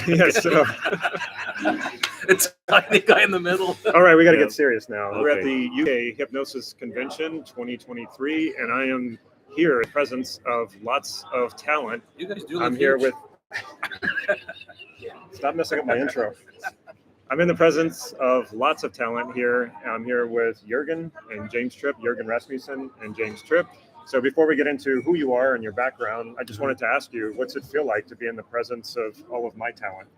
Yes. So. It's a tiny guy in the middle. All right, we got to get serious now. Okay. We're at the UK Hypnosis Convention 2023, and I am here in the presence of lots of talent. You guys do. I'm here with. Stop messing up my intro. I'm in the presence of lots of talent here. I'm here with Joergen and James Tripp, Joergen Rasmussen and James Tripp. So before we get into who you are and your background, I just wanted to ask you, what's it feel like to be in the presence of all of my talent?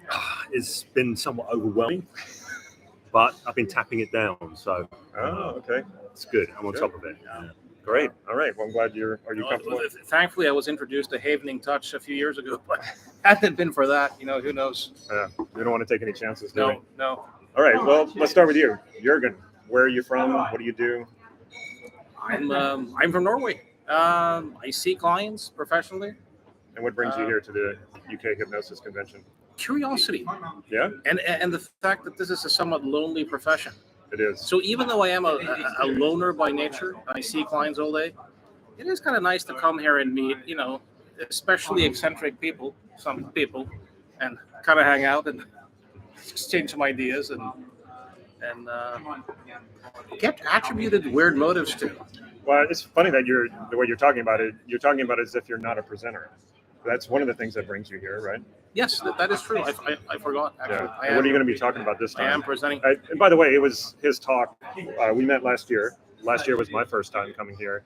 It's been somewhat overwhelming, but I've been tapping it down, so okay, it's good. I'm on top of it. Great. All right. Well, I'm glad are you comfortable? Thankfully, I was introduced to Havening Touch a few years ago, but hadn't it been for that, who knows? You don't want to take any chances, do No, we? no. All right. Well, let's start with you, Joergen. Where are you from? What do you do? I'm from Norway. I see clients professionally. And what brings you here to the UK Hypnosis Convention? Curiosity. Yeah. And the fact that this is a somewhat lonely profession. It is. So even though I am a loner by nature, I see clients all day, it is kind of nice to come here and meet, especially eccentric people, some people, and kind of hang out and exchange some ideas and get attributed weird motives to. Well, it's funny that the way you're talking about it as if you're not a presenter. That's one of the things that brings you here, right? Yes, that is true. I forgot, actually. Yeah. What are you going to be talking about this time? I am presenting. And by the way, it was his talk. We met last year. Last year was my first time coming here.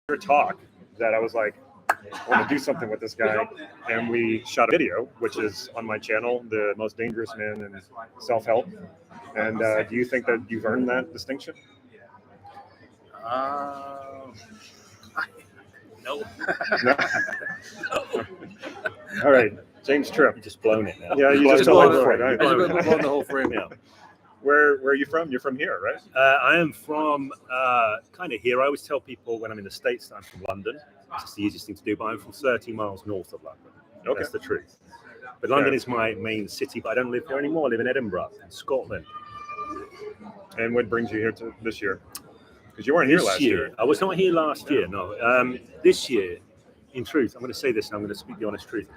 Your talk that I was like, I want to do something with this guy. And we shot a video, which is on my channel, The Most Dangerous Men in Self-Help. And do you think that you've earned that distinction? No. No. All right, James Tripp. You've just blown it now. Yeah, you just blown the whole frame. Yeah. Where are you from? You're from here, right? I am from kind of here. I always tell people when I'm in the States that I'm from London. It's just the easiest thing to do, but I'm from 30 miles north of London. Okay. That's the truth. But London is my main city, but I don't live here anymore. I live in Edinburgh, in Scotland. And what brings you here to this year? Because you weren't here last year. I was not here last year, no. This year, in truth, I'm going to say this and I'm going to speak the honest truth.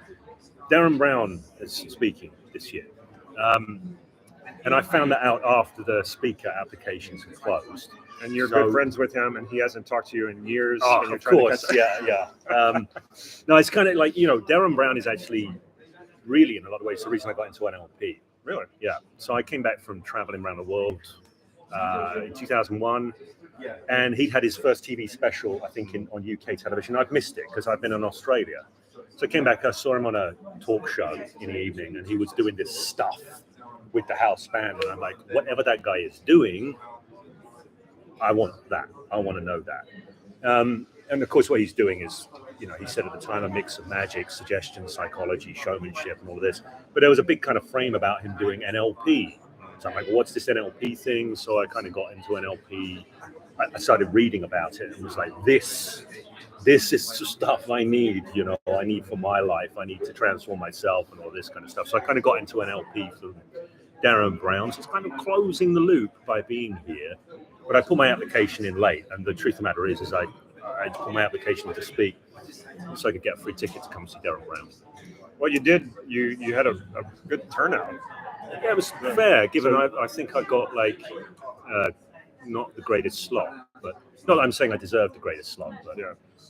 Darren Brown is speaking this year. And I found that out after the speaker applications had closed. And you're good friends with him, and he hasn't talked to you in years. Oh, and you're of course, yeah. No, it's kind of like, Darren Brown is actually really, in a lot of ways, the reason I got into NLP. Really? Yeah. So I came back from traveling around the world in 2001. And he had his first TV special, I think, on UK television. I've missed it because I've been in Australia. So I came back, I saw him on a talk show in the evening, and he was doing this stuff with the house band. And I'm like, whatever that guy is doing, I want that. I want to know that. And of course, what he's doing is, he said at the time, a mix of magic, suggestion, psychology, showmanship, and all of this. But there was a big kind of frame about him doing NLP. So I'm like, well, what's this NLP thing? So I kind of got into NLP. I started reading about it and was like, this is stuff I need, I need for my life. I need to transform myself and all this kind of stuff. So I kind of got into NLP through Darren Brown. So it's kind of closing the loop by being here. But I put my application in late. And the truth of the matter is I put my application to speak so I could get a free ticket to come see Darren Brown. Well, you did. You had a good turnout. Yeah, it was fair, given I think I got not the greatest slot, but not that I'm saying I deserved the greatest slot, but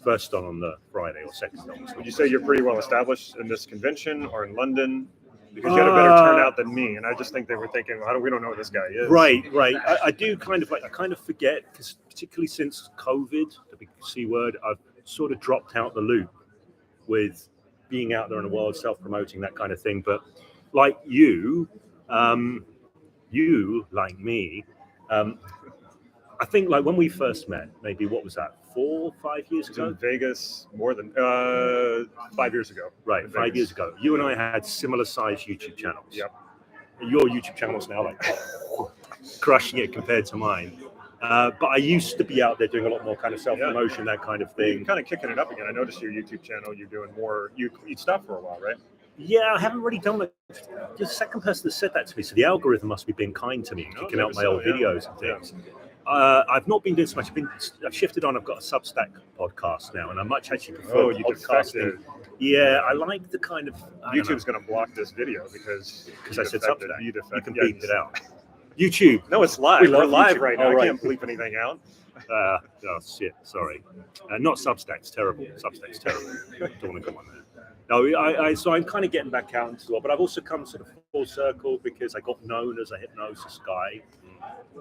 first on the Friday or second on. Would you say you're pretty well established in this convention or in London? Because you had a better turnout than me, and I just think they were thinking, we don't know who this guy is. Right. I do kind of forget, because particularly since COVID, the big C word, I've sort of dropped out the loop with being out there in the world, self-promoting, that kind of thing. But like you, like me, I think when we first met, maybe what was that, 4 or 5 years ago? In Vegas, more than 5 years ago. Right, 5 years ago. You and I had similar sized YouTube channels. Yep. Your YouTube channel's now crushing it compared to mine. But I used to be out there doing a lot more kind of self-promotion, that kind of thing. You're kind of kicking it up again. I noticed your YouTube channel, you're doing more, you stopped for a while, right? Yeah, I haven't really done it. You're the second person that said that to me. So the algorithm must be being kind to me, kicking out my old videos and things. I've not been doing so much. I've shifted on. I've got a Substack podcast now, and I much actually prefer podcasting. Yeah, I like the kind of. YouTube's going to block this video because I said Substack. You can yeah, beep it out. YouTube. No, it's live. We're live YouTube. right now. Oh, right. I can't bleep anything out. Oh shit! Sorry. Not Substack's terrible. Substack's terrible. Don't want to go on there. No, so I'm kind of getting back out into it, but I've also come sort of full circle because I got known as a hypnosis guy,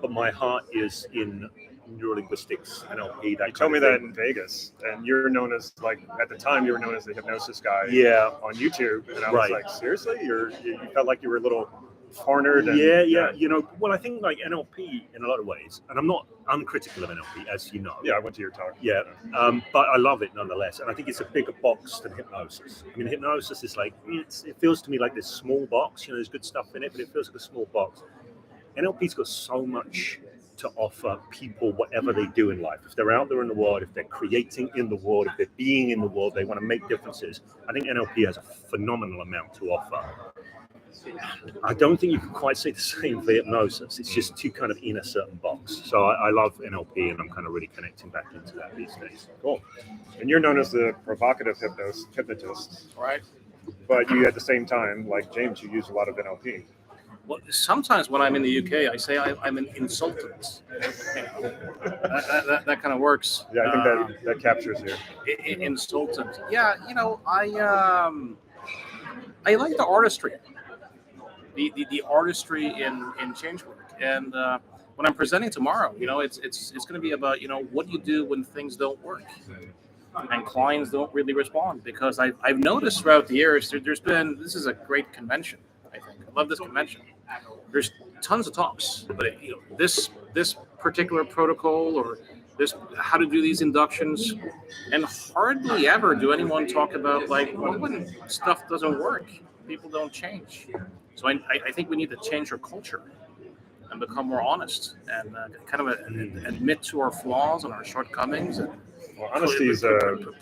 but my heart is in neurolinguistics, NLP. You told me that in Vegas, and you're known as, like, at the time you were known as the hypnosis guy. Yeah. On YouTube, and I was like, seriously, you felt like you were a little cornered. And, yeah. Well, I think like NLP in a lot of ways, and I'm not uncritical of NLP, as you know. Yeah, I went to your talk. Yeah, but I love it nonetheless, and I think it's a bigger box than hypnosis. I mean, hypnosis is like it feels to me like this small box. There's good stuff in it, but it feels like a small box. NLP's got so much to offer people, whatever they do in life. If they're out there in the world, if they're creating in the world, if they're being in the world, they want to make differences. I think NLP has a phenomenal amount to offer. I don't think you can quite say the same for hypnosis. It's just too kind of in a certain box. So I love NLP, and I'm kind of really connecting back into that these days. Cool. And you're known as the provocative hypnotist. Right. But you, at the same time, like James, you use a lot of NLP. Well, sometimes when I'm in the UK, I say I'm an insultant. That kind of works. Yeah, I think that captures you. Insultant. Yeah, I like the artistry. The artistry in change work, and when I'm presenting tomorrow, it's going to be about what do you do when things don't work and clients don't really respond, because I've noticed throughout the years this is a great convention. I think I love this convention. There's tons of talks, but this particular protocol or this how to do these inductions, and hardly ever do anyone talk about when stuff doesn't work, people don't change. So I think we need to change our culture and become more honest and kind of admit to our flaws and our shortcomings. And honesty is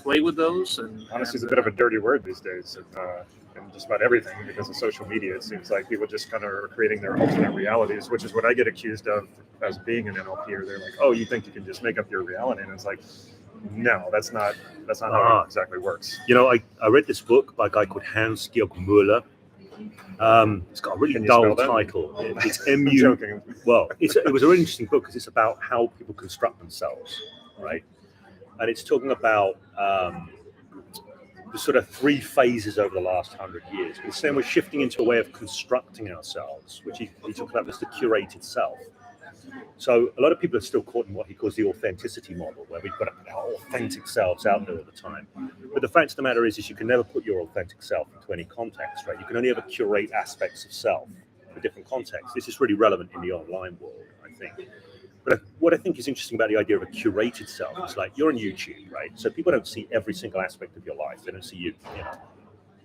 play with those. Honesty is a bit of a dirty word these days, and just about everything, because of social media. It seems like people just kind of are creating their alternate realities, which is what I get accused of as being an NLPer. They're like, "Oh, you think you can just make up your reality?" And it's like, no, that's not how it exactly works. I read this book by a guy called Hans-Georg Müller. It's got a really dull title. It's MU. Joking. Well, it was a really interesting book because it's about how people construct themselves, right? And it's talking about the sort of three phases over the last 100 years. It's saying we're shifting into a way of constructing ourselves, which he talks about as the curated self. So a lot of people are still caught in what he calls the authenticity model, where we've got to put our authentic selves out there all the time. But the fact of the matter is you can never put your authentic self into any context, right? You can only ever curate aspects of self for different contexts. This is really relevant in the online world, I think. But what I think is interesting about the idea of a curated self is like you're on YouTube, right? So people don't see every single aspect of your life. They don't see you,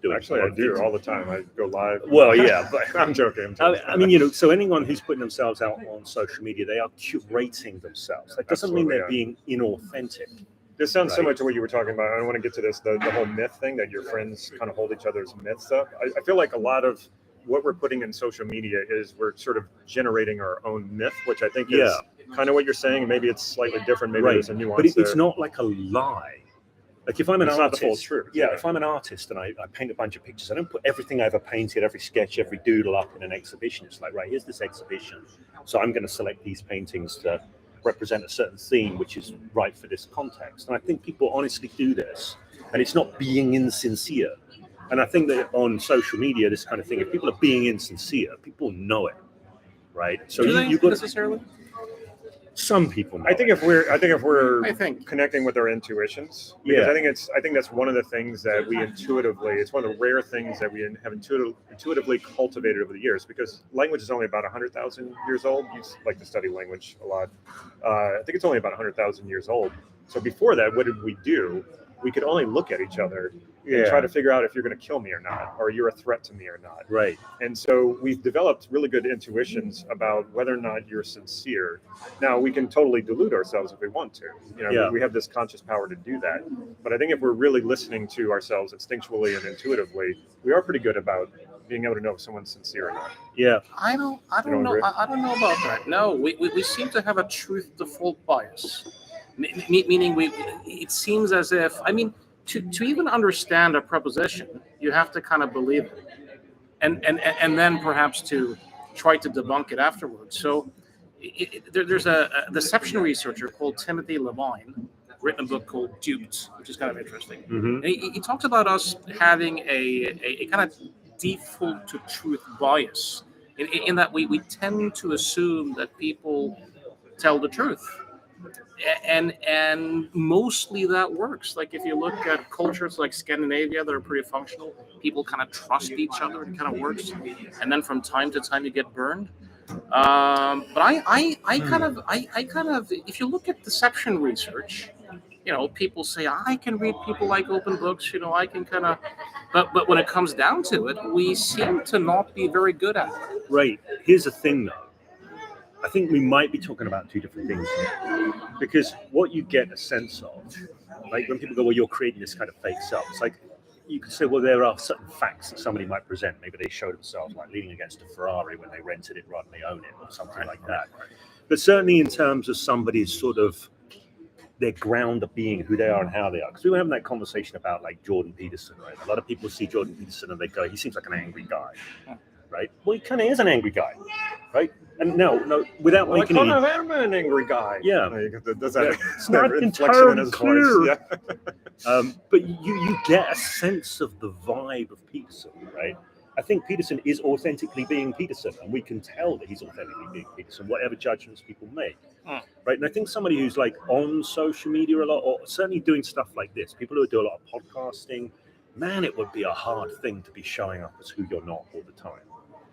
doing. Actually, I do all the time. I go live. Well, yeah, but I'm joking. I mean, so anyone who's putting themselves out on social media, they are curating themselves. That doesn't mean they're being inauthentic. This sounds similar to what you were talking about. I don't want to get to this, the whole myth thing that your friends kind of hold each other's myths up. I feel like a lot of what we're putting in social media is we're sort of generating our own myth, which I think is kind of what you're saying. Maybe it's slightly different. Maybe there's a nuance but it's not like a lie. Like if I'm an artist, not the full truth. If I'm an artist and I paint a bunch of pictures, I don't put everything I ever painted, every sketch, every doodle up in an exhibition. It's like, right, here's this exhibition. So I'm going to select these paintings to represent a certain theme, which is right for this context. And I think people honestly do this, and it's not being insincere. And I think that on social media, this kind of thing, if people are being insincere, people know it, right? So you got necessarily. Some people know I think if we're I think connecting with our intuitions, because I think that's one of the things that we intuitively, it's one of the rare things that we have intuitively cultivated over the years, because language is only about 100,000 years old. You like to study language a lot. I think it's only about 100,000 years old. So before that, what did we do? We could only look at each other and try to figure out if you're going to kill me or not, or you're a threat to me or not. Right. And so we've developed really good intuitions about whether or not you're sincere. Now, we can totally delude ourselves if we want to. We have this conscious power to do that. But I think if we're really listening to ourselves instinctually and intuitively, we are pretty good about being able to know if someone's sincere or not. Yeah. I don't don't know. agree? I don't know about that. No, we seem to have a truth default bias, meaning it seems as if, I mean, to even understand a proposition, you have to kind of believe it, and then perhaps to try to debunk it afterwards. So there's a deception researcher called Timothy Levine, written a book called Duped, which is kind of interesting. Mm-hmm. And he talks about us having a kind of default to truth bias, in that we tend to assume that people tell the truth. And mostly that works. Like if you look at cultures like Scandinavia that are pretty functional, people kind of trust each other. It kind of works. And then from time to time you get burned. But I kind of, if you look at deception research, people say I can read people like open books. I can kind of, but when it comes down to it, we seem to not be very good at it. Right. Here's the thing, though. I think we might be talking about two different things here. Because what you get a sense of, like when people go, well, you're creating this kind of fake self, it's like you could say, well, there are certain facts that somebody might present. Maybe they show themselves like leaning against a Ferrari when they rented it rather than they own it or something like that. But certainly in terms of somebody's sort of their ground of being, who they are and how they are. Because we were having that conversation about like Jordan Peterson, right? A lot of people see Jordan Peterson and they go, he seems like an angry guy, right? Well, he kind of is an angry guy, right? And no, without making I am an angry guy. Yeah. Does that it's not inflection in his clear. voice? Yeah. But you get a sense of the vibe of Peterson, right? I think Peterson is authentically being Peterson, and we can tell that he's authentically being Peterson, whatever judgments people make, right? And I think somebody who's like on social media a lot, or certainly doing stuff like this, people who do a lot of podcasting, man, it would be a hard thing to be showing up as who you're not all the time.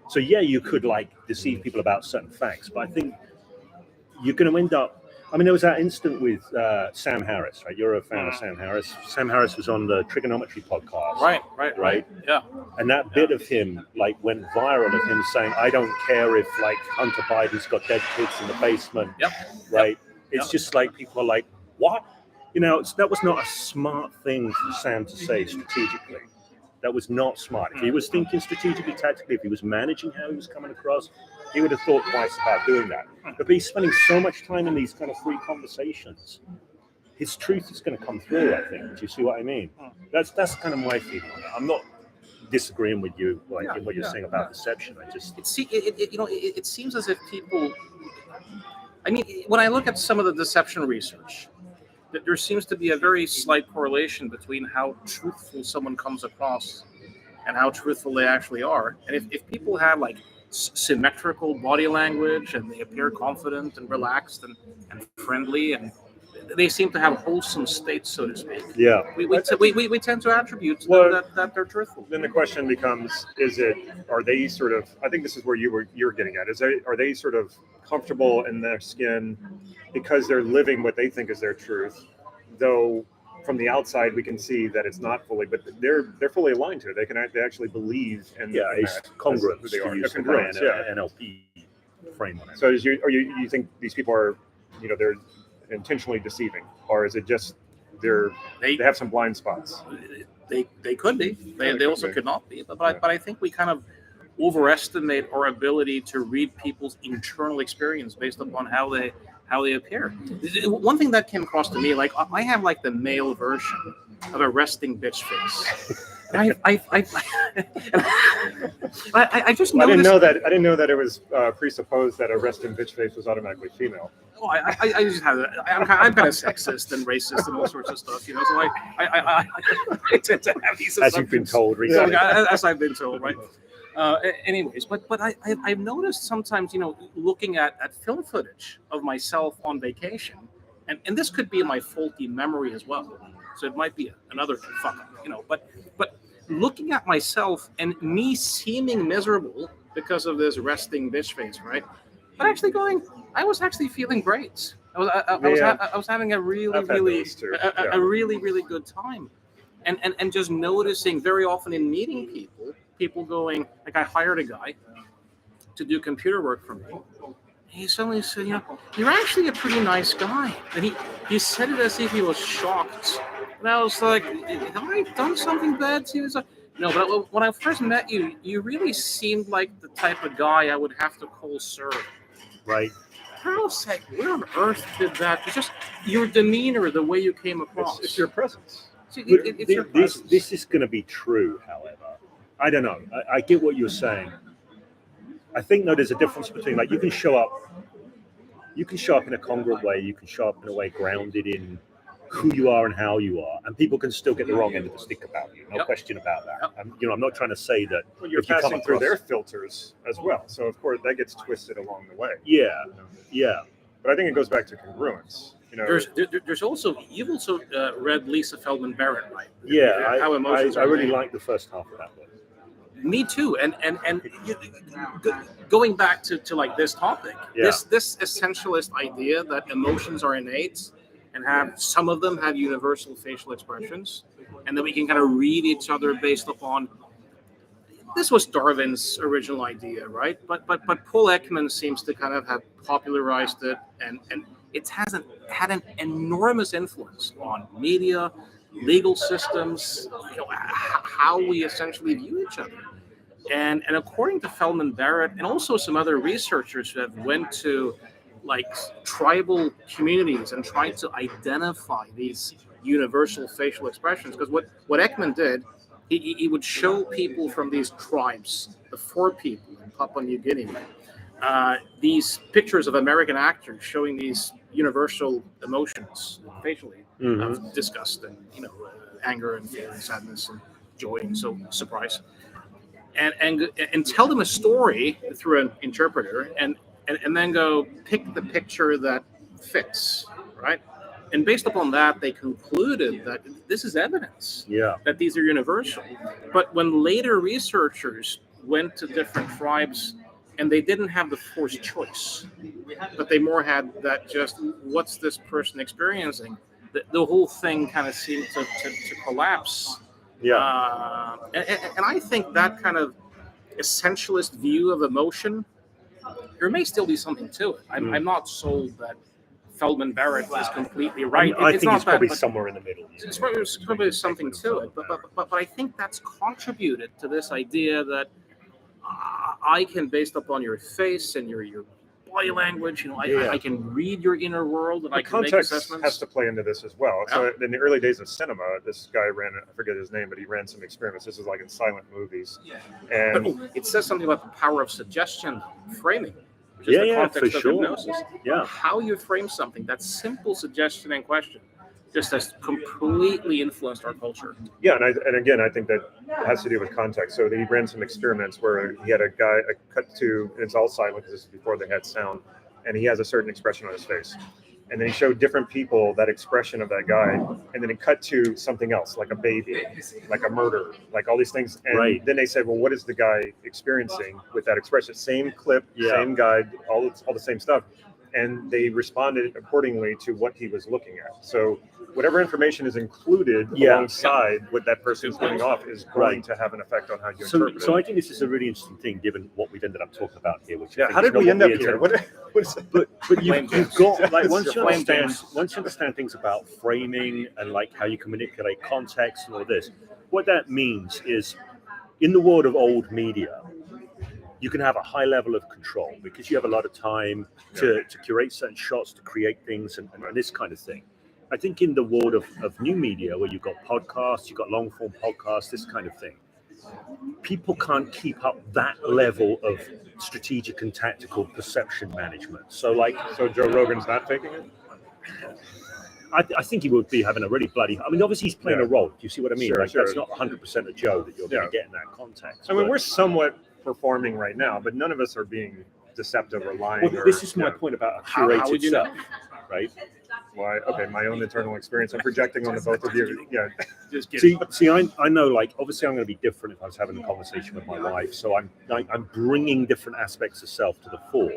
So yeah, you could like deceive people about certain facts, but I think you're going to end up. I mean, there was that instant with Sam Harris, right? You're a fan of Sam Harris. Sam Harris was on the Trigonometry podcast, Right. Yeah. And that bit of him like went viral of him saying, "I don't care if like Hunter Biden's got dead kids in the basement." Yep. Right. It's just like people are like, "What?" That was not a smart thing for Sam to say strategically. That was not smart. If he was thinking strategically, tactically, if he was managing how he was coming across, he would have thought twice about doing that. But he's spending so much time in these kind of free conversations. His truth is going to come through, I think. Do you see what I mean? That's kind of my feeling on it. I'm not disagreeing with you, like in what you're saying about deception. It seems as if people. I mean, when I look at some of the deception research, that there seems to be a very slight correlation between how truthful someone comes across and how truthful they actually are. And if people have like symmetrical body language and they appear confident and relaxed and friendly, and they seem to have wholesome states, so to speak. Yeah. We tend to attribute to them that they're truthful. Then the question becomes: are they sort of? I think this is where you're getting at. Are they sort of comfortable in their skin because they're living what they think is their truth, though from the outside we can see that it's not fully, but they're fully aligned to it. They actually believe in it's congruent. Who they are. Congruence, NLP frame on it. So you think these people are, they're intentionally deceiving, or is it just they have some blind spots? They could be. They also could not be. But I think we kind of overestimate our ability to read people's internal experience based upon how they appear. One thing that came across to me, like I have like the male version of a resting bitch face. I just noticed. I didn't know that it was presupposed that a resting bitch face was automatically female. Oh, I just have it. I'm kind of sexist and racist and all sorts of stuff, So I tend to have these. As you've been told recently. As I've been told, right? Anyways, but I've noticed sometimes, looking at film footage of myself on vacation, and this could be my faulty memory as well. So it might be another fuck up, but looking at myself and me seeming miserable because of this resting bitch face, right? But actually I was actually feeling great. I was having a really good time, and just noticing very often in meeting people going, like I hired a guy to do computer work for me. He suddenly said, you're actually a pretty nice guy. And he said it as if he was shocked. And I was like, have I done something bad to you? No, but when I first met you, you really seemed like the type of guy I would have to call sir. Right. I was like, where on earth did that? It's just your demeanor, the way you came across. It's your presence. See, But it's your presence. this is going to be true, however. I don't know. I get what you're saying. I think though there's a difference between like you can show up in a congruent way, you can show up in a way grounded in who you are and how you are, and people can still get the wrong end of the stick about you. No question about that. I'm not trying to say that Well, you're if you come passing through across- their filters as well. So of course that gets twisted along the way. Yeah, yeah. But I think it goes back to congruence. You know, There's also you've also read Lisa Feldman Barrett, right? Yeah, How emotions I are really made. like the first half of that book. Me too. And going back to like this topic, Yeah. this essentialist idea that emotions are innate and have some of them have universal facial expressions, and that we can kind of read each other based upon. This was Darwin's original idea, right? But Paul Ekman seems to kind of have popularized it, and it hasn't had an enormous influence on media, legal systems, how we essentially view each other. And according to Feldman Barrett and also some other researchers who have went to like tribal communities and tried to identify these universal facial expressions, because what Ekman did, he would show people from these tribes, the four people in Papua New Guinea, these pictures of American actors showing these universal emotions facially, of disgust and anger and fear and sadness and joy and so surprise, and tell them a story through an interpreter, and then go pick the picture that fits, right? And based upon that, they concluded that this is evidence that these are universal. But when later researchers went to different tribes and they didn't have the forced choice, but they more had that just, what's this person experiencing? The whole thing kind of seemed to collapse. Yeah. And I think that kind of essentialist view of emotion, there may still be something to it. I'm not sold that Feldman Barrett is completely right. I think it's probably but somewhere in the middle. it's probably something to it. But I think that's contributed to this idea that I can, based upon your face and your body language, I can read your inner world and I can make context assessments. has to play into this as well. So in the early days of cinema, this guy ran, I forget his name, but he ran some experiments. This is like in silent movies. And But it says something about the power of suggestion, framing, which is the context of hypnosis. Yeah. How you frame something, that simple suggestion and question, just has completely influenced our culture. yeah, and again, I think that has to do with context. So he ran some experiments where he had a cut to, and it's all silent because this is before they had sound, and he has a certain expression on his face. And then he showed different people that expression of that guy, and then it cut to something else, like a baby, like a murder, like all these things. And then they said, well, what is the guy experiencing with that expression? Same clip, same guy, all the same stuff. And they responded accordingly to what he was looking at. So whatever information is included alongside what that person's giving off is going to have an effect on how you interpret it. So I think this is a really interesting thing, given what we've ended up talking about here. Which how did we end up here? What is it? But you've got, like, once you Flame understand things about framing and like how you can manipulate context and all this, what that means is, in the world of old media, you can have a high level of control because you have a lot of time to curate certain shots, to create things and this kind of thing. I think in the world of new media, where you've got podcasts, you've got long form podcasts, this kind of thing, people can't keep up that level of strategic and tactical perception management. So Joe Rogan's not taking it? I think he would be having a really bloody. I mean, obviously he's playing a role. Do you see what I mean? Sure, That's not 100% a Joe that you're going to get in that context. I mean, we're somewhat performing right now, but none of us are being deceptive or lying. Well, this is my point about a curated how would you self, know? right? Why? Okay, my own internal experience. I'm projecting on the both of you. Yeah. Just kidding. See, I know, like, obviously I'm going to be different if I was having a conversation with my wife. So I'm bringing different aspects of self to the fore.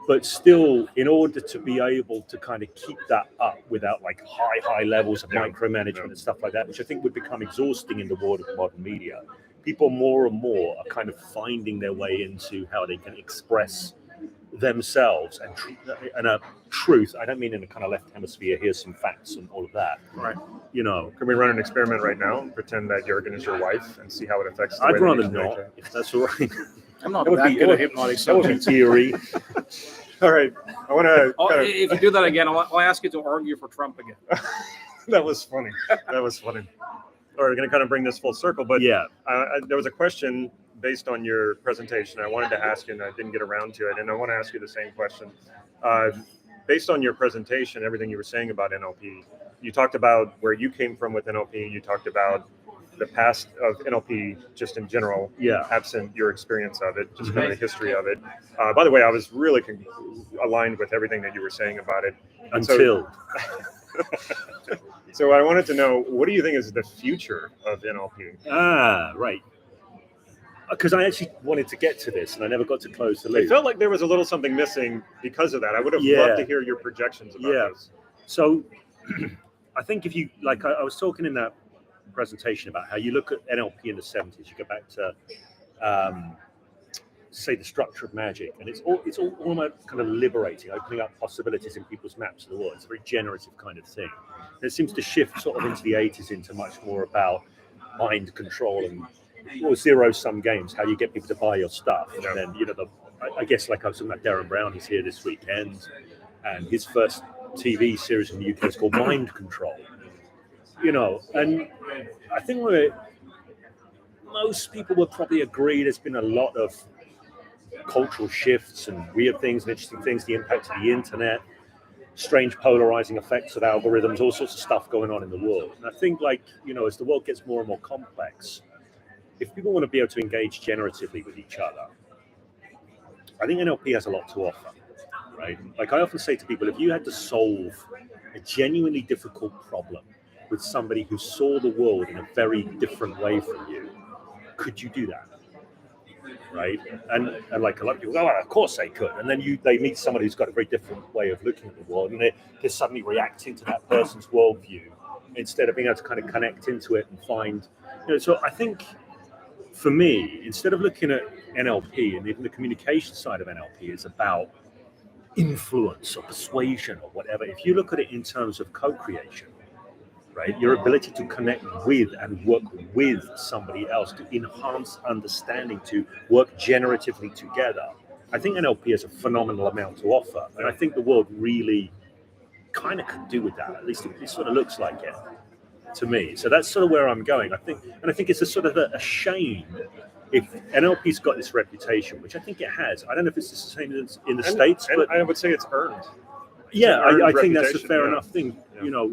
But still, in order to be able to kind of keep that up without like high levels of micromanagement and stuff like that, which I think would become exhausting in the world of modern media, people more and more are kind of finding their way into how they can express themselves and a truth. I don't mean in a kind of left hemisphere, here's some facts and all of that. Right. You know, Can we run an experiment right now and pretend that Joergen is your wife and see how it affects the I'd way that you rather not, communicate? if that's all right. I'm not That would that be- good at hypnotic That would be subjects. eerie. All right. I want to If you do that again, I'll ask you to argue for Trump again. That was funny. That was funny. All right, we're going to kind of bring this full circle, but Yeah. there was a question based on your presentation I wanted to ask you, and I didn't get around to it, and I want to ask you the same question. Based on your presentation, everything you were saying about NLP, you talked about where you came from with NLP, you talked about the past of NLP just in general, Yeah. absent your experience of it, just kind of the history of it. By the way, I was really aligned with everything that you were saying about it. And Until. So I wanted to know, what do you think is the future of NLP? Right. Because I actually wanted to get to this and I never got to close the It loop. felt like there was a little something missing because of that. I would have Yeah. loved to hear your projections about Yeah. this. So I think if you, like I was talking in that presentation about how you look at NLP in the 70s, you go back to, say, the structure of magic, and it's all almost kind of liberating, opening up possibilities in people's maps of the world. It's a very generative kind of thing. And it seems to shift sort of into the 80s into much more about mind control and zero-sum games, how you get people to buy your stuff. Yeah. And then, you know, I guess like I was talking about Darren Brown, he's here this weekend, and his first TV series in the UK is called Mind Control. You know, and I think most people would probably agree there's been a lot of cultural shifts and weird things and interesting things, the impact of the internet, strange polarizing effects of algorithms, all sorts of stuff going on in the world. And I think, like, you know, as the world gets more and more complex, if people want to be able to engage generatively with each other, I think NLP has a lot to offer, right? Like I often say to people, if you had to solve a genuinely difficult problem with somebody who saw the world in a very different way from you, could you do that? Right? And like a lot of people go, oh, of course they could. And then they meet somebody who's got a very different way of looking at the world, and they're suddenly reacting to that person's worldview instead of being able to kind of connect into it and find, you know. So I think for me, instead of looking at NLP and even the communication side of NLP is about influence or persuasion or whatever, if you look at it in terms of co-creation, right, your ability to connect with and work with somebody else to enhance understanding, to work generatively together, I think NLP has a phenomenal amount to offer. And I think the world really kind of could do with that. At least it sort of looks like it to me. So that's sort of where I'm going. I think it's a sort of a shame if NLP's got this reputation, which I think it has. I don't know if it's the same in the States, but I would say it's earned. yeah, earned I think that's a reputation, fair yeah. enough thing. Yeah.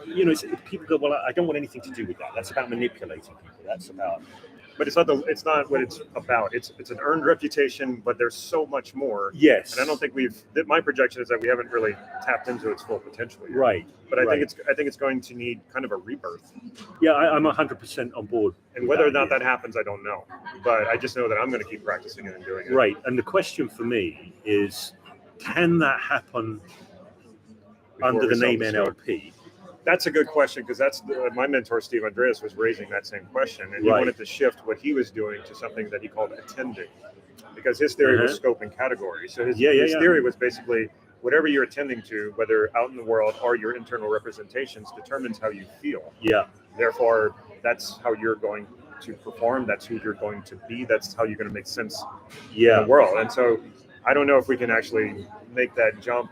You know, people go, well, I don't want anything to do with that. That's about manipulating people. That's about. But it's not what it's about. It's an earned reputation, but there's so much more. Yes. And I don't think my projection is that we haven't really tapped into its full potential yet. Right. But I right. think it's going to need kind of a rebirth. Yeah, I'm 100% on board. And whether or not that happens, I don't know. But I just know that I'm going to keep practicing it and doing it. Right. And the question for me is, can that happen Before under we the sell name the show. NLP? That's a good question, because that's my mentor, Steve Andreas, was raising that same question. And he Right. wanted to shift what he was doing to something that he called attending, because his theory was scope and category. So his theory was basically whatever you're attending to, whether out in the world or your internal representations, determines how you feel. Yeah. Therefore, that's how you're going to perform. That's who you're going to be. That's how you're going to make sense in the world. And so I don't know if we can actually make that jump.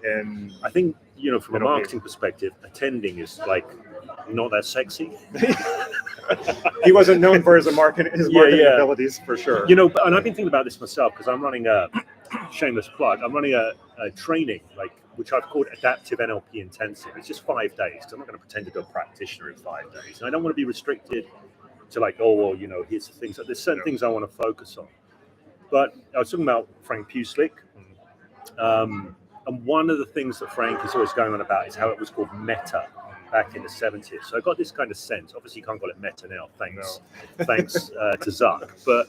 And I think, you know, from a NLP. marketing perspective, attending is like not that sexy. he wasn't known for his marketing abilities, for sure. You know, and I've been thinking about this myself because I'm running a shameless plug. I'm running a training, which I've called Adaptive NLP Intensive. It's just 5 days. I'm not going to pretend to be a practitioner in 5 days. And I don't want to be restricted to like, oh, well, you know, here's the things. There's certain things I want to focus on. But I was talking about Frank Puslik. And one of the things that Frank is always going on about is how it was called meta back in the 70s. So I got this kind of sense. Obviously, you can't call it meta now, thanks to Zuck. But,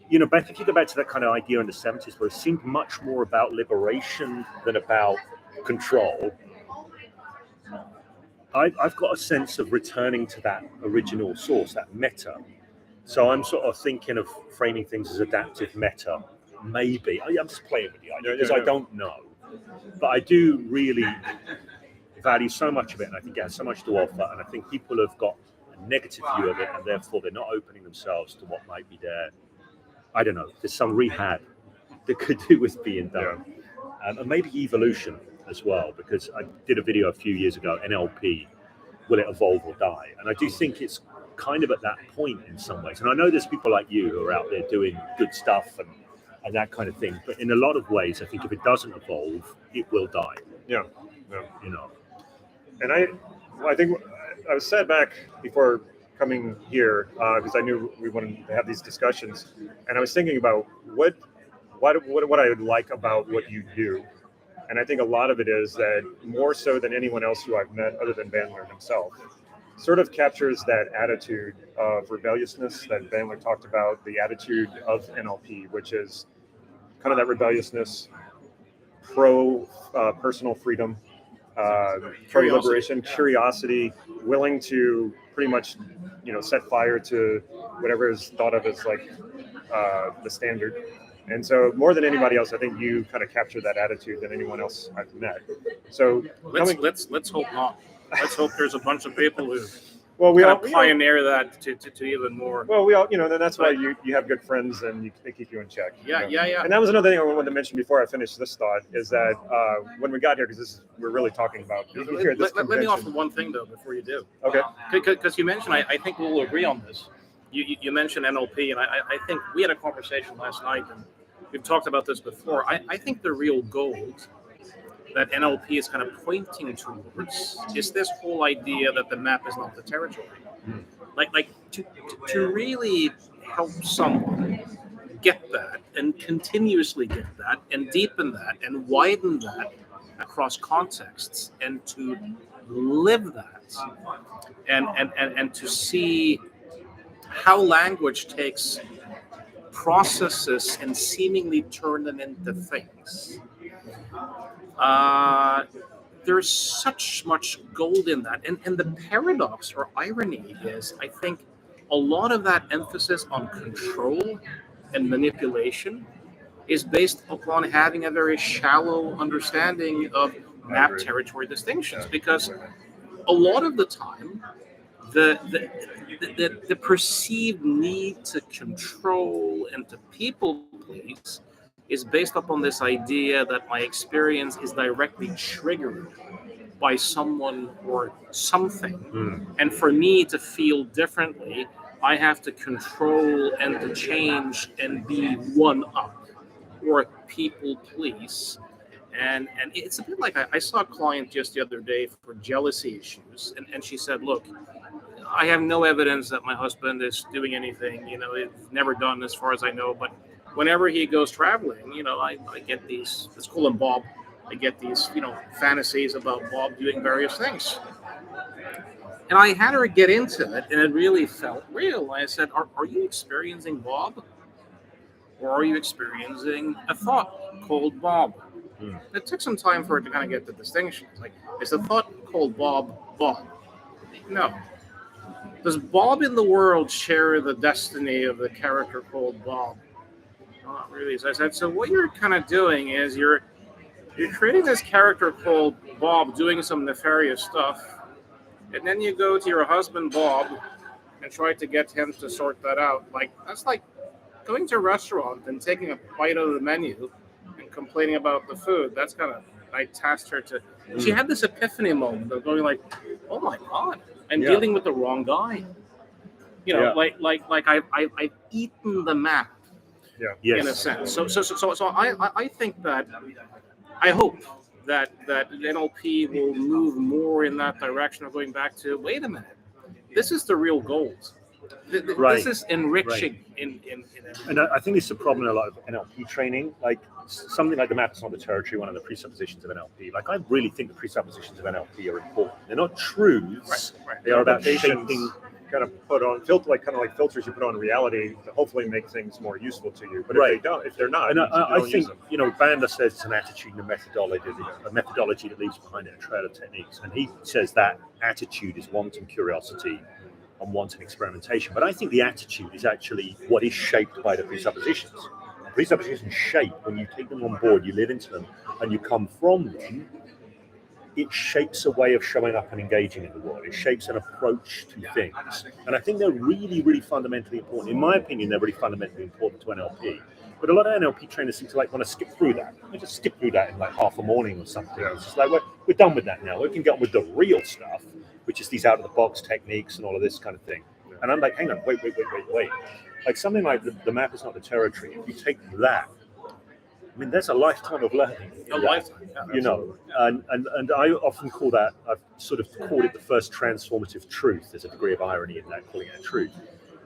you know, if you go back to that kind of idea in the 70s, where it seemed much more about liberation than about control, I've got a sense of returning to that original source, that meta. So I'm sort of thinking of framing things as adaptive meta maybe. I'm just playing with the idea Yeah, because yeah, I yeah. don't know. But I do really value so much of it, and I think it has so much to offer. And I think people have got a negative view of it, and therefore they're not opening themselves to what might be there. I don't know. There's some rehab that could do with being done, and maybe evolution as well. Because I did a video a few years ago, NLP, will it evolve or die? And I do think it's kind of at that point in some ways. And I know there's people like you who are out there doing good stuff and that kind of thing. But in a lot of ways, I think if it doesn't evolve, it will die. Yeah. You know. And I think I was sad back before coming here because I knew we wanted to have these discussions, and I was thinking about what I would like about what you do, and I think a lot of it is that more so than anyone else who I've met, other than Bandler himself, sort of captures that attitude of rebelliousness that Bandler talked about, the attitude of NLP, which is kind of that rebelliousness, pro personal freedom. Pro liberation, curiosity, willing to pretty much, set fire to whatever is thought of as like the standard. And so, more than anybody else, I think you kind of capture that attitude than anyone else I've met. So let's hope not. Let's hope there's a bunch of people who we all pioneer that to even more. Well, we all, that's why you have good friends and they keep you in check. Yeah. And that was another thing I wanted to mention before I finish this thought is that when we got here, because we're really talking about here. Let me offer one thing though before you do. Okay. Because you mentioned, I think we'll agree on this. You mentioned NLP, and I think we had a conversation last night, and we've talked about this before. I think the real goal that NLP is kind of pointing towards is this whole idea that the map is not the territory. Like to really help someone get that and continuously get that and deepen that and widen that across contexts and to live that and to see how language takes processes and seemingly turn them into things. There's such much gold in that. And the paradox or irony is, I think, a lot of that emphasis on control and manipulation is based upon having a very shallow understanding of map territory distinctions. Because a lot of the time, the perceived need to control and to people please is based upon this idea that my experience is directly triggered by someone or something. And for me to feel differently, I have to control and to change and be one up or people please. And it's a bit like I saw a client just the other day for jealousy issues. And she said, look, I have no evidence that my husband is doing anything, it's never done as far as I know, but whenever he goes traveling, I get these, let's call him Bob, I get these, fantasies about Bob doing various things. And I had her get into it, and it really felt real. I said, are you experiencing Bob? Or are you experiencing a thought called Bob? It took some time for her to kind of get the distinction. It's like, is the thought called Bob? No. Does Bob in the world share the destiny of the character called Bob? No, not really. So I said, so what you're kind of doing is you're creating this character called Bob doing some nefarious stuff, and then you go to your husband Bob and try to get him to sort that out. Like that's like going to a restaurant and taking a bite out of the menu and complaining about the food. That's kind of, I tasked her to. She had this epiphany moment of going like, oh my God, I'm dealing with the wrong guy. Like I've eaten the map. In a sense. So I think that I hope that NLP will move more in that direction of going back to, wait a minute, this is the real gold. This is enriching in everything. And I think it's a problem in a lot of NLP training, like something like the map is not the territory, one of the presuppositions of NLP. Like I really think the presuppositions of NLP are important. They're not truths. Right. They are about shaping. Kind of put on filters you put on reality to hopefully make things more useful to you. But if they're not, and I think Bandler says it's an attitude and a methodology that leaves behind it a trail of techniques. And he says that attitude is wanton curiosity and wanton experimentation. But I think the attitude is actually what is shaped by the presuppositions. presuppositions shape when you take them on board, you live into them, and you come from them. It shapes a way of showing up and engaging in the world. It shapes an approach to things. And I think they're really, really fundamentally important. In my opinion, they're really fundamentally important to NLP. But a lot of NLP trainers seem to want to skip through that. They just skip through that in half a morning or something. It's just we're done with that now. We can get on with the real stuff, which is these out-of-the-box techniques and all of this kind of thing. And I'm like, hang on, wait. Like something like the map is not the territory. If you take that, I mean, there's a lifetime of learning. A lifetime, And I often call that, I've sort of called it the first transformative truth. There's a degree of irony in that, calling it a truth.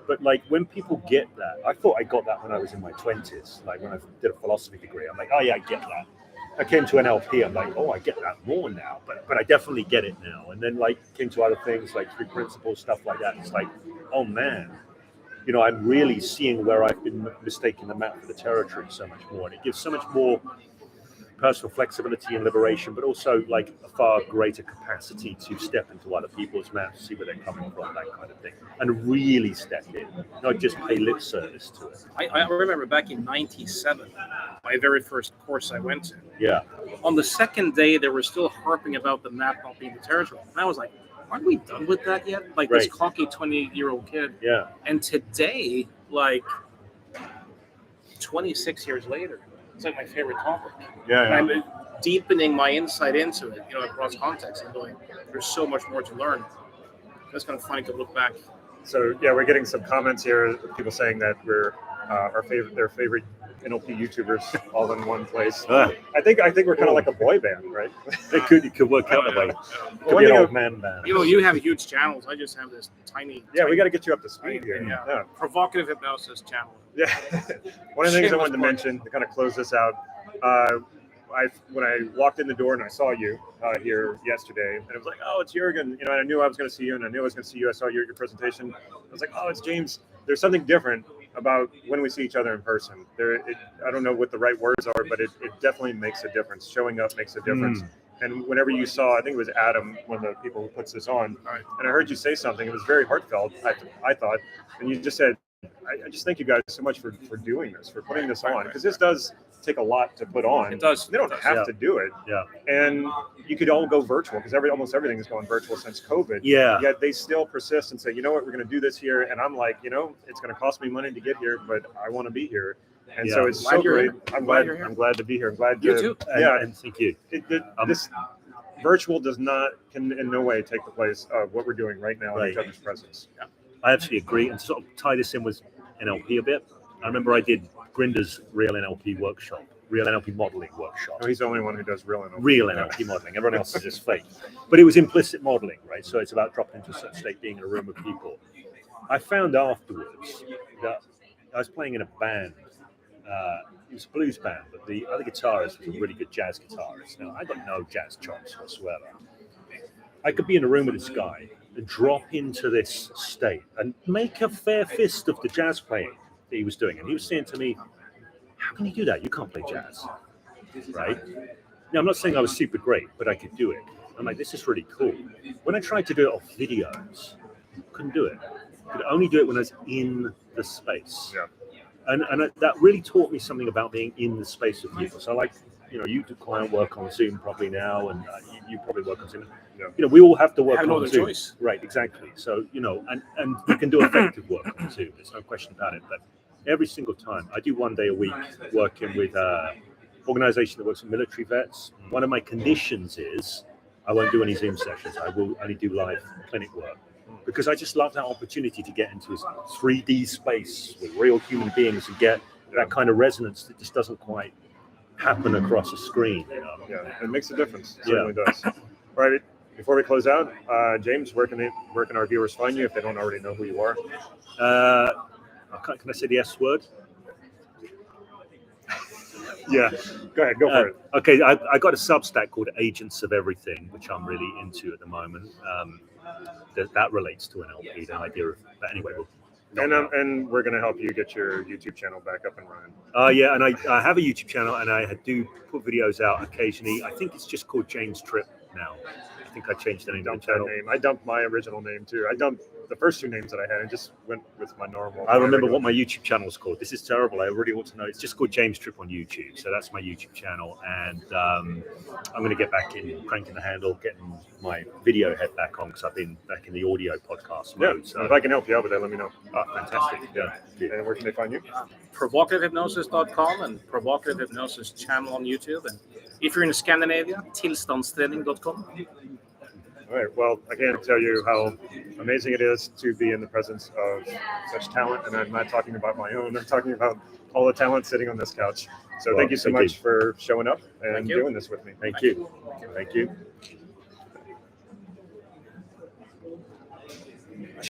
But when people get that, I thought I got that when I was in my 20s, when I did a philosophy degree. I'm like, oh yeah, I get that. I came to NLP, I'm like, oh, I get that more now, but I definitely get it now. And then came to other things like three principles, stuff like that. It's like, oh man, I'm really seeing where I've been mistaking the map for the territory so much more. And it gives so much more personal flexibility and liberation, but also a far greater capacity to step into other people's maps, see where they're coming from, that kind of thing, and really step in, not just pay lip service to it. I remember back in '97, my very first course I went to. Yeah. On the second day, they were still harping about the map not being the territory. And I was like, aren't we done with that yet? This cocky 28-year-old kid. Yeah. And today, 26 years later, it's my favorite topic. Yeah. I'm deepening my insight into it, across context, and going, there's so much more to learn. That's kind of funny to look back. So yeah, we're getting some comments here. People saying that we're their favorite NLP YouTubers all in one place. I think we're kind of like a boy band, right? It could work out that way. Could be an old man band. You have huge channels. I just have this tiny. We got to get you up to speed here. Yeah. Provocative hypnosis channel. Yeah. One of the things I wanted to mention to kind of close this out, when I walked in the door and I saw you here yesterday, and it was like, oh, it's Joergen. And I knew I was going to see you, and I knew I was going to see you. I saw your presentation. I was like, oh, it's James. There's something different about when we see each other in person. I don't know what the right words are, but it definitely makes a difference. Showing up makes a difference. And whenever you saw, I think it was Adam, one of the people who puts this on, and I heard you say something. It was very heartfelt, I thought. And you just said, I just thank you guys so much for doing this, for putting this on, because this does take a lot to put on. It does. They don't have to do it. Yeah. And you could all go virtual, because almost everything has gone virtual since COVID. Yeah. Yet they still persist and say, you know what, we're going to do this here. And I'm like, it's going to cost me money to get here, but I want to be here. And so it's so great. I'm glad to be here. I'm glad you too. And thank you. This virtual can in no way take the place of what we're doing right now in each other's presence. Yeah. I absolutely agree. And to sort of tie this in with NLP a bit, I remember I did Grinder's real NLP workshop, real NLP modeling workshop. Oh, he's the only one who does real NLP. Real NLP modeling. Everyone else is just fake. But it was implicit modeling, right? So it's about dropping into a certain state, being in a room of people. I found afterwards that I was playing in a band. It was a blues band, but the other guitarist was a really good jazz guitarist. Now, I got no jazz chops whatsoever. I could be in a room with this guy and drop into this state and make a fair fist of the jazz playing that he was doing. And he was saying to me, how can you do that? You can't play jazz, right? Now, I'm not saying I was super great, but I could do it. I'm like, this is really cool. When I tried to do it off videos, couldn't do it. Could only do it when I was in the space. Yeah. And that really taught me something about being in the space of people. So you do client work on Zoom probably now, and you probably work on Zoom. Yeah. We all have to work no on Zoom. choice. Right, exactly. So, and you can do effective work on Zoom. There's no question about it. But every single time, I do 1 day a week working with an organization that works with military vets. One of my conditions is I won't do any Zoom sessions. I will only do live clinic work. Because I just love that opportunity to get into a 3D space with real human beings and get that kind of resonance that just doesn't quite happen across a screen. Yeah, it makes a difference. It certainly does. All right, before we close out, James, where can our viewers find you if they don't already know who you are? Can I say the S word? Yeah, go ahead, go for it. Okay, I got a Substack called Agents of Everything, which I'm really into at the moment. That relates to NLP, the idea of. But anyway, and we're going to help you get your YouTube channel back up and running. Yeah, and I have a YouTube channel, and I do put videos out occasionally. I think it's just called James Tripp now. I think I changed the name of the channel. I dumped my original name too. I dumped the first two names that I had and just went with my normal. I remember what my YouTube channel is called. This is terrible. I really want to know. It's just called James Tripp on YouTube. So that's my YouTube channel. And I'm going to get back in cranking the handle, getting my video head back on because I've been back in the audio podcast mode. Yeah, So if I can help you out with that, let me know. oh, fantastic. Yeah. And where can they find you? Provocativhypnosis.com and Provocative Hypnosis channel on YouTube. And if you're in Scandinavia, tillståndsträning.com. All right. Well, I can't tell you how amazing it is to be in the presence of such talent. And I'm not talking about my own. I'm talking about all the talent sitting on this couch. So Well, thank you so thank much you. for showing up and Thank you. doing this with me. Thank you. Thank you.